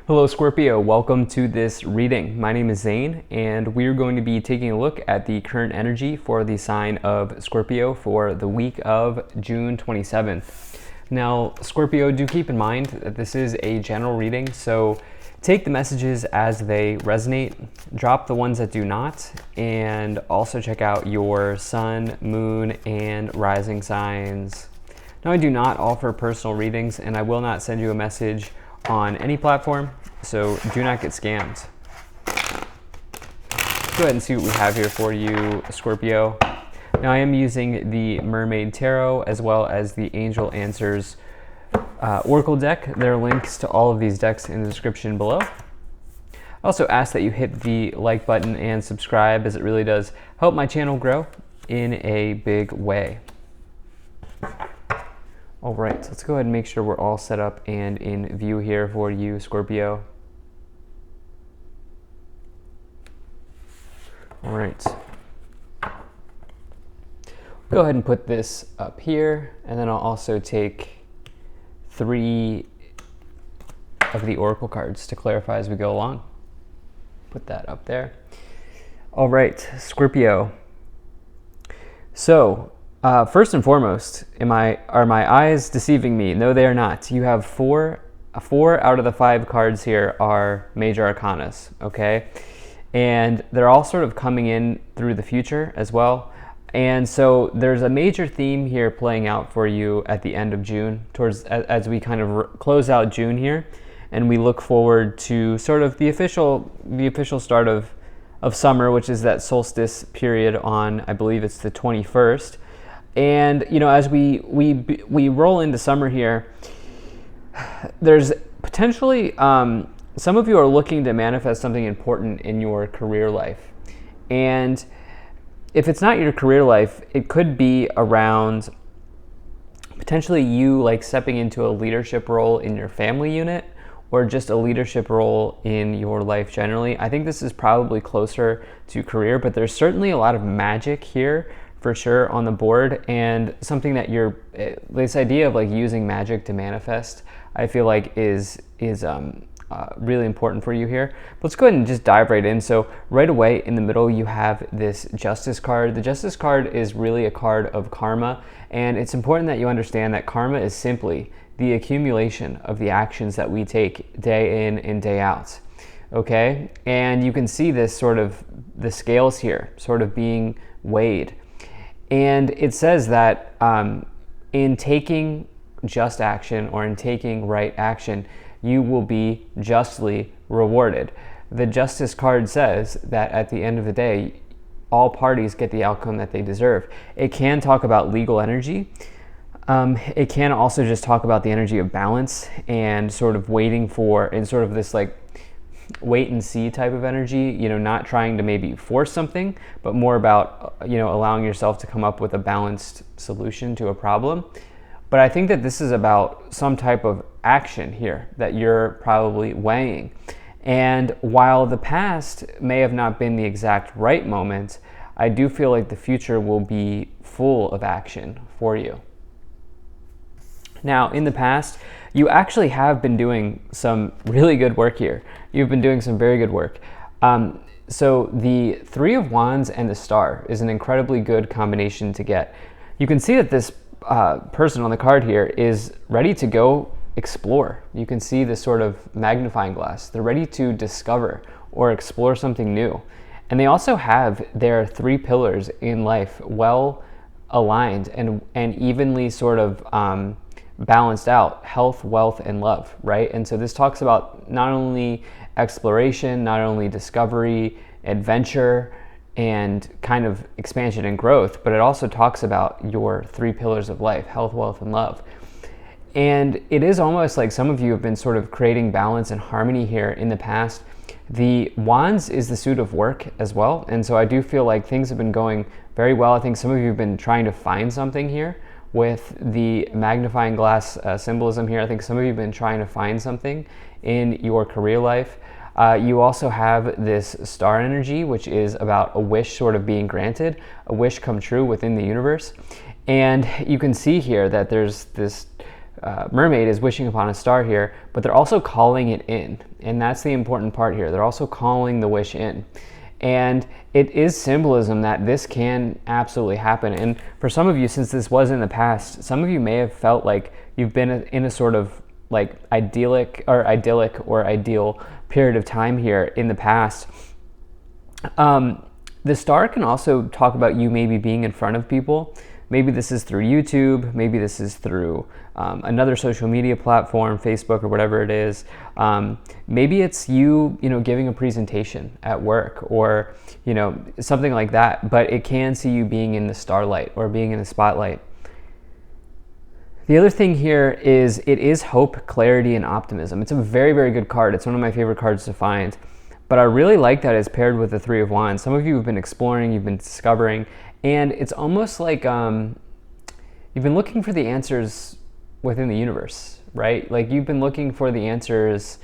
Hello Scorpio, welcome to this reading. My name is Zane and we're going to be taking a look at the current energy for the sign of Scorpio for the week of June 27th. Now Scorpio, do keep in mind that this is a general reading, so take the messages as they resonate, drop the ones that do not, and also check out your sun, moon, and rising signs. Now I do not offer personal readings and I will not send you a message on any platform, so do not get scammed. Let's go ahead and see what we have here for you, Scorpio. Now I am using the Mermaid Tarot as well as the Angel Answers Oracle deck. There are links to all of these decks in the description below. I also ask that you hit the like button and subscribe, as it really does help my channel grow in a big way. All right, so let's go ahead and make sure we're all set up and in view here for you, Scorpio. All right. Go ahead and put this up here, and then I'll also take 3 of the Oracle cards to clarify as we go along. Put that up there. All right, Scorpio. So, first and foremost, are my eyes deceiving me? No, they are not. You have 4 out of the 5 cards here are major arcanas, okay? And they're all sort of coming in through the future as well. And so there's a major theme here playing out for you at the end of June, as we kind of close out June here, and we look forward to sort of the official start of summer, which is that solstice period on, I believe it's the 21st. And you know, as we roll into summer here, there's potentially some of you are looking to manifest something important in your career life. And if it's not your career life, it could be around potentially you like stepping into a leadership role in your family unit, or just a leadership role in your life generally. I think this is probably closer to career, but there's certainly a lot of magic here for sure on the board, and something that this idea of like using magic to manifest, I feel like is really important for you here. But let's go ahead and just dive right in. So right away in the middle you have this Justice card. The Justice card is really a card of karma, and it's important that you understand that karma is simply the accumulation of the actions that we take day in and day out. Okay, and you can see this sort of the scales here sort of being weighed. And it says that in taking just action, or in taking right action, you will be justly rewarded. The Justice card says that at the end of the day, all parties get the outcome that they deserve. It can talk about legal energy. It can also just talk about the energy of balance and sort of waiting for, and sort of this like wait and see type of energy, you know, not trying to maybe force something, but more about, you know, allowing yourself to come up with a balanced solution to a problem. But I think that this is about some type of action here that you're probably weighing. And while the past may have not been the exact right moment, I do feel like the future will be full of action for you. Now, in the past, you actually have been doing some really good work here. You've been doing some very good work. So the 3 of Wands and the Star is an incredibly good combination to get. You can see that this person on the card here is ready to go explore. You can see this sort of magnifying glass. They're ready to discover or explore something new. And they also have their 3 pillars in life well aligned and evenly sort of balanced out: health, wealth, and love, right? And so this talks about not only exploration, not only discovery, adventure, and kind of expansion and growth, but it also talks about your 3 pillars of life: health, wealth, and love. And it is almost like some of you have been sort of creating balance and harmony here in the past. The Wands is the suit of work as well, and so I do feel like things have been going very well. I think some of you have been trying to find something here with the magnifying glass symbolism here. I think some of you have been trying to find something in your career life. You also have this star energy, which is about a wish sort of being granted, a wish come true within the universe. And you can see here that there's this mermaid is wishing upon a star here, but they're also calling it in. And that's the important part here. They're also calling the wish in. And it is symbolism that this can absolutely happen. And for some of you, since this was in the past, some of you may have felt like you've been in a sort of like idyllic or ideal period of time here in the past. The star can also talk about you maybe being in front of people. Maybe this is through YouTube, maybe this is through another social media platform, Facebook or whatever it is. Maybe it's you giving a presentation at work or, something like that, but it can see you being in the starlight or being in the spotlight. The other thing here is it is hope, clarity, and optimism. It's a very, very good card. It's one of my favorite cards to find, but I really like that it's paired with the Three of Wands. Some of you have been exploring, you've been discovering, and it's almost like you've been looking for the answers within the universe, right? Like you've been looking for the answers.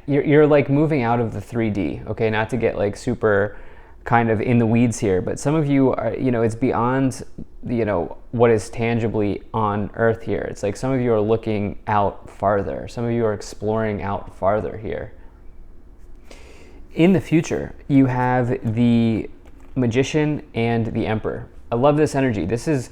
You're like moving out of the 3D, okay? Not to get like super kind of in the weeds here, but some of you are, it's beyond, what is tangibly on Earth here. It's like some of you are looking out farther. Some of you are exploring out farther here. In the future, you have the Magician and the Emperor. I love this energy. This is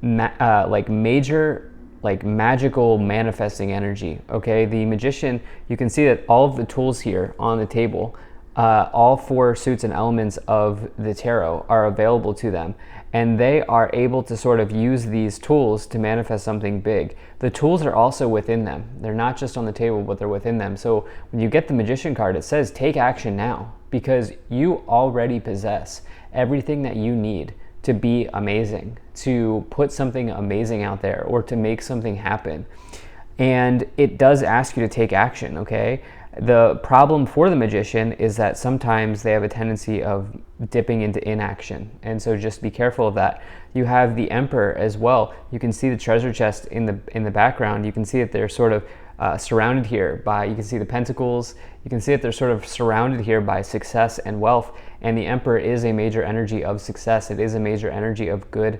like major, like magical manifesting energy, okay? The Magician, you can see that all of the tools here on the table, all 4 suits and elements of the tarot are available to them, and they are able to sort of use these tools to manifest something big. The tools are also within them. They're not just on the table, but they're within them. So when you get the Magician card, it says take action now, because you already possess everything that you need to be amazing, to put something amazing out there, or to make something happen. And it does ask you to take action, okay? The problem for the Magician is that sometimes they have a tendency of dipping into inaction, and so just be careful of that. You have the Emperor as well. You can see the treasure chest in the background. You can see that they're sort of surrounded here by, you can see the pentacles. You can see that they're sort of surrounded here by success and wealth, and the Emperor is a major energy of success. It is a major energy of good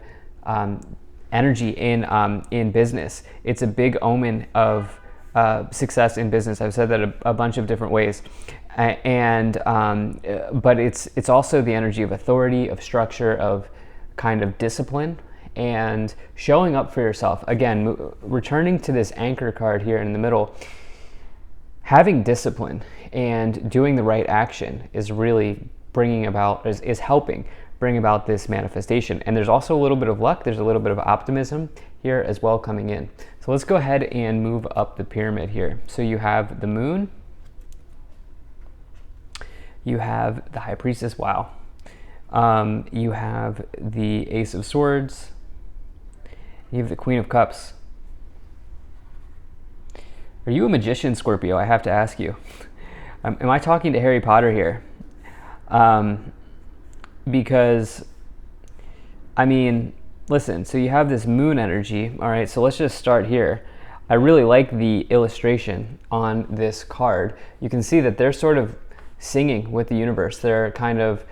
energy in business. It's a big omen of success in business. I've said that a bunch of different ways, but it's also the energy of authority, of structure, of kind of discipline, and showing up for yourself. Again, returning to this anchor card here in the middle, having discipline and doing the right action is really is helping bring about this manifestation. And there's also a little bit of luck. There's a little bit of optimism here as well coming in. So let's go ahead and move up the pyramid here. So you have the Moon, you have the High Priestess, wow. You have the Ace of Swords, you have the Queen of Cups. Are you a magician, Scorpio? I have to ask you. Am I talking to Harry Potter here? Because, I mean, listen, so you have this moon energy, all right, so let's just start here. I really like the illustration on this card. You can see that they're sort of singing with the universe. They're kind of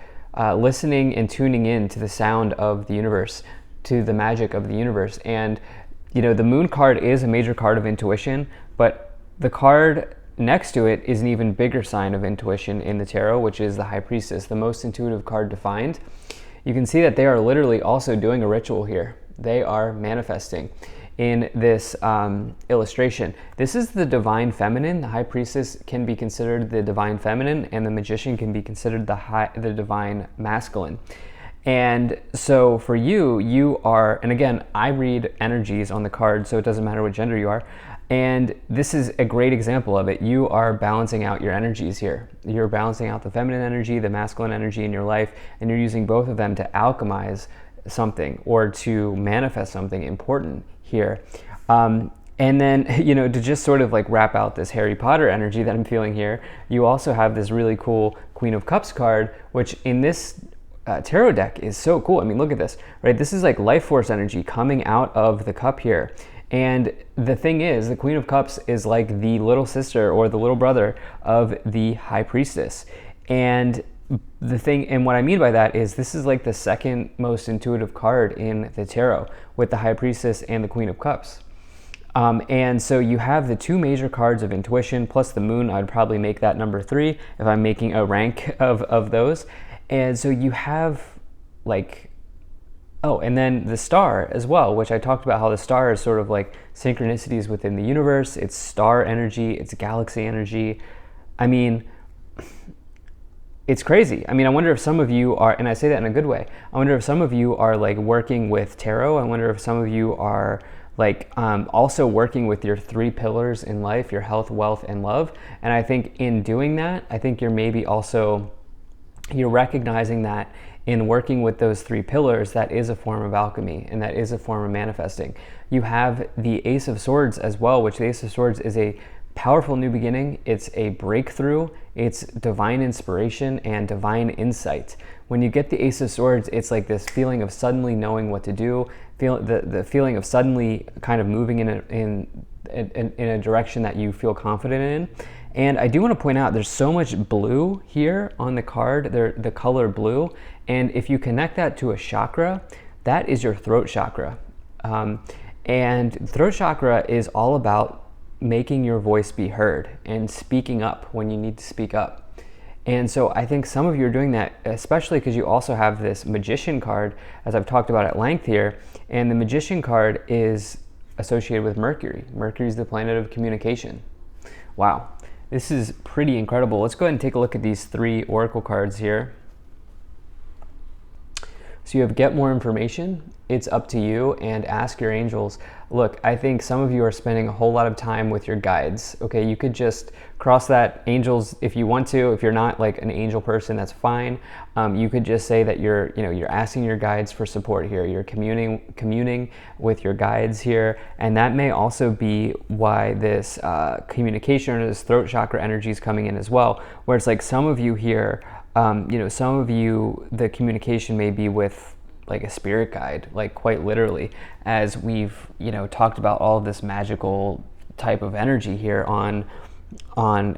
listening and tuning in to the sound of the universe, to the magic of the universe. And, the moon card is a major card of intuition, but the card next to it is an even bigger sign of intuition in the tarot, which is the High Priestess, the most intuitive card to find. You can see that they are literally also doing a ritual here. They are manifesting in this illustration. This is the divine feminine. The High Priestess can be considered the divine feminine, and the Magician can be considered the divine masculine. And so for you are, and again, I read energies on the card, so it doesn't matter what gender you are. And this is a great example of it. You are balancing out your energies here. You're balancing out the feminine energy, the masculine energy in your life, and you're using both of them to alchemize something or to manifest something important here. And then, to just sort of like wrap out this Harry Potter energy that I'm feeling here, you also have this really cool Queen of Cups card, which in this tarot deck is so cool. I mean, look at this, right? This is like life force energy coming out of the cup here. And the thing is, the Queen of Cups is like the little sister or the little brother of the High Priestess. And what I mean by that is this is like the second most intuitive card in the tarot, with the High Priestess and the Queen of Cups. And so you have the two major cards of intuition plus the moon. I'd probably make that number 3 if I'm making a rank of those. And so you have like, oh, and then the star as well, which I talked about how the star is sort of like synchronicities within the universe. It's star energy, it's galaxy energy. I mean, it's crazy. I mean, I wonder if some of you are, and I say that in a good way, I wonder if some of you are like working with tarot. I wonder if some of you are like also working with your 3 pillars in life, your health, wealth, and love. And I think in doing that, I think you're maybe also, you're recognizing that in working with those 3 pillars, that is a form of alchemy and that is a form of manifesting. You have the Ace of Swords as well, which the Ace of Swords is a powerful new beginning. It's a breakthrough. It's divine inspiration and divine insight. When you get the Ace of Swords, it's like this feeling of suddenly knowing what to do, the feeling of suddenly kind of moving in a direction that you feel confident in. And I do want to point out there's so much blue here on the card, the color blue. And if you connect that to a chakra, that is your throat chakra. And throat chakra is all about making your voice be heard and speaking up when you need to speak up. And so I think some of you are doing that, especially because you also have this Magician card, as I've talked about at length here. And the Magician card is associated with Mercury. Mercury is the planet of communication. Wow, this is pretty incredible. Let's go ahead and take a look at these 3 oracle cards here. So you have get more information, it's up to you, and ask your angels. Look, I think some of you are spending a whole lot of time with your guides. Okay, you could just cross that angels if you want to. If you're not like an angel person, that's fine. You could just say that you're asking your guides for support here. You're communing with your guides here, and that may also be why this communication or this throat chakra energy is coming in as well. Where it's like some of you here. Some of you, the communication may be with like a spirit guide, like quite literally, as we've, talked about all of this magical type of energy here on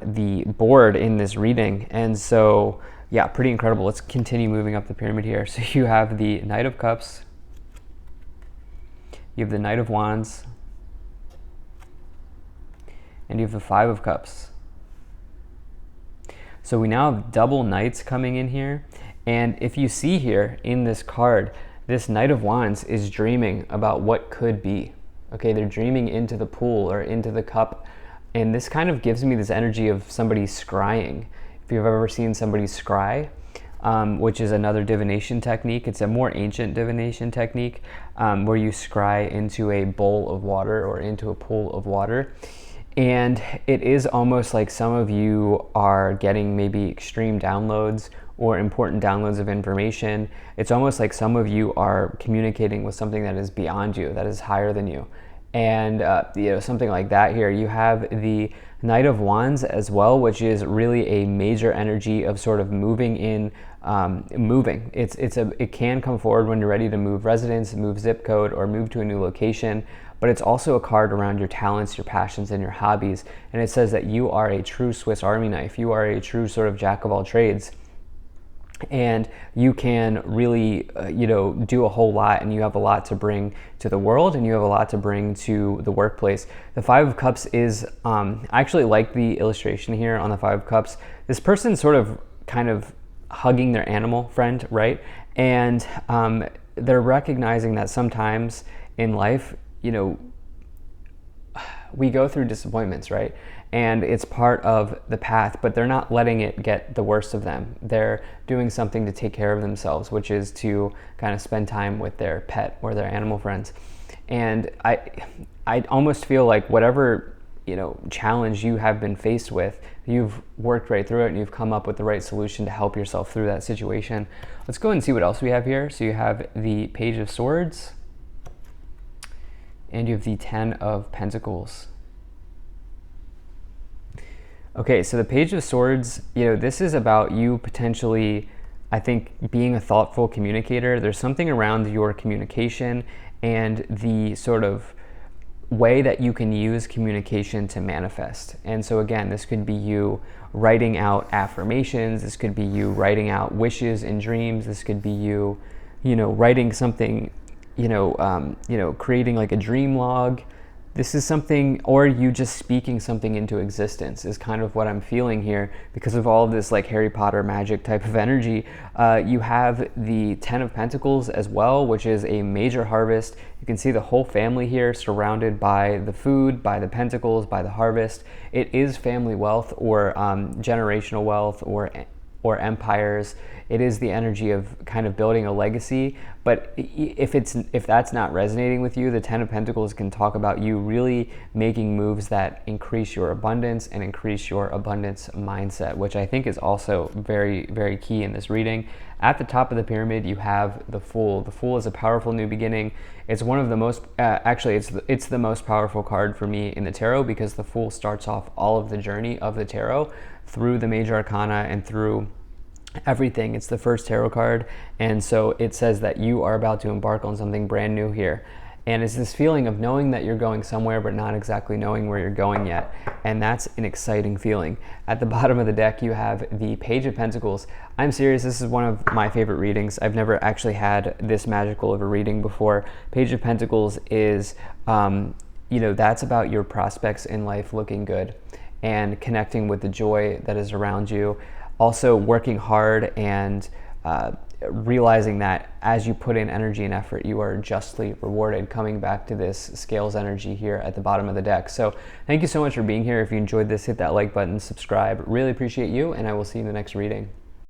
the board in this reading. And so, yeah, pretty incredible. Let's continue moving up the pyramid here. So you have the Knight of Cups, you have the Knight of Wands, and you have the 5 of Cups. So we now have double knights coming in here. And if you see here in this card, this Knight of Wands is dreaming about what could be. Okay, they're dreaming into the pool or into the cup. And this kind of gives me this energy of somebody scrying. If you've ever seen somebody scry, which is another divination technique. It's a more ancient divination technique where you scry into a bowl of water or into a pool of water. And it is almost like some of you are getting maybe extreme downloads or important downloads of information. It's almost like some of you are communicating with something that is beyond you, that is higher than you. And something like that here. You have the Knight of Wands as well, which is really a major energy of sort of moving in, moving. It can come forward when you're ready to move residence, move zip code, or move to a new location. But it's also a card around your talents, your passions, and your hobbies. And it says that you are a true Swiss Army knife. You are a true sort of jack of all trades. And you can really, do a whole lot, and you have a lot to bring to the world, and you have a lot to bring to the workplace. The 5 of Cups is, I actually like the illustration here on the 5 of Cups. This person sort of kind of hugging their animal friend, right? And they're recognizing that sometimes in life, we go through disappointments, right? And it's part of the path, but they're not letting it get the worst of them. They're doing something to take care of themselves, which is to kind of spend time with their pet or their animal friends. And I almost feel like whatever, challenge you have been faced with, you've worked right through it and you've come up with the right solution to help yourself through that situation. Let's go and see what else we have here. So you have the Page of Swords, and you have the 10 of Pentacles. Okay, so the Page of Swords, this is about you potentially, I think, being a thoughtful communicator. There's something around your communication and the sort of way that you can use communication to manifest. And so again, this could be you writing out affirmations. This could be you writing out wishes and dreams. This could be you, writing something, creating like a dream log. This is something, or you just speaking something into existence is kind of what I'm feeling here because of all of this like Harry Potter magic type of energy. You have the Ten of Pentacles as well, which is a major harvest. You can see the whole family here surrounded by the food, by the pentacles, by the harvest. It is family wealth or generational wealth or empires. It is the energy of kind of building a legacy. But if that's not resonating with you, the Ten of Pentacles can talk about you really making moves that increase your abundance and increase your abundance mindset, which I think is also very, very key in this reading. At the top of the pyramid, you have the Fool. The Fool is a powerful new beginning. It's one of the most, actually, it's the most powerful card for me in the tarot because the Fool starts off all of the journey of the tarot through the major arcana and through everything. It's the first tarot card, and so it says that you are about to embark on something brand new here. And it's this feeling of knowing that you're going somewhere but not exactly knowing where you're going yet, and that's an exciting feeling. At the bottom of the deck you have the Page of Pentacles. I'm serious, this is one of my favorite readings. I've never actually had this magical of a reading before. Page of Pentacles is that's about your prospects in life looking good and connecting with the joy that is around you. Also working hard and realizing that as you put in energy and effort, you are justly rewarded, coming back to this scales energy here at the bottom of the deck. So thank you so much for being here. If you enjoyed this, hit that like button, subscribe. Really appreciate you, and I will see you in the next reading.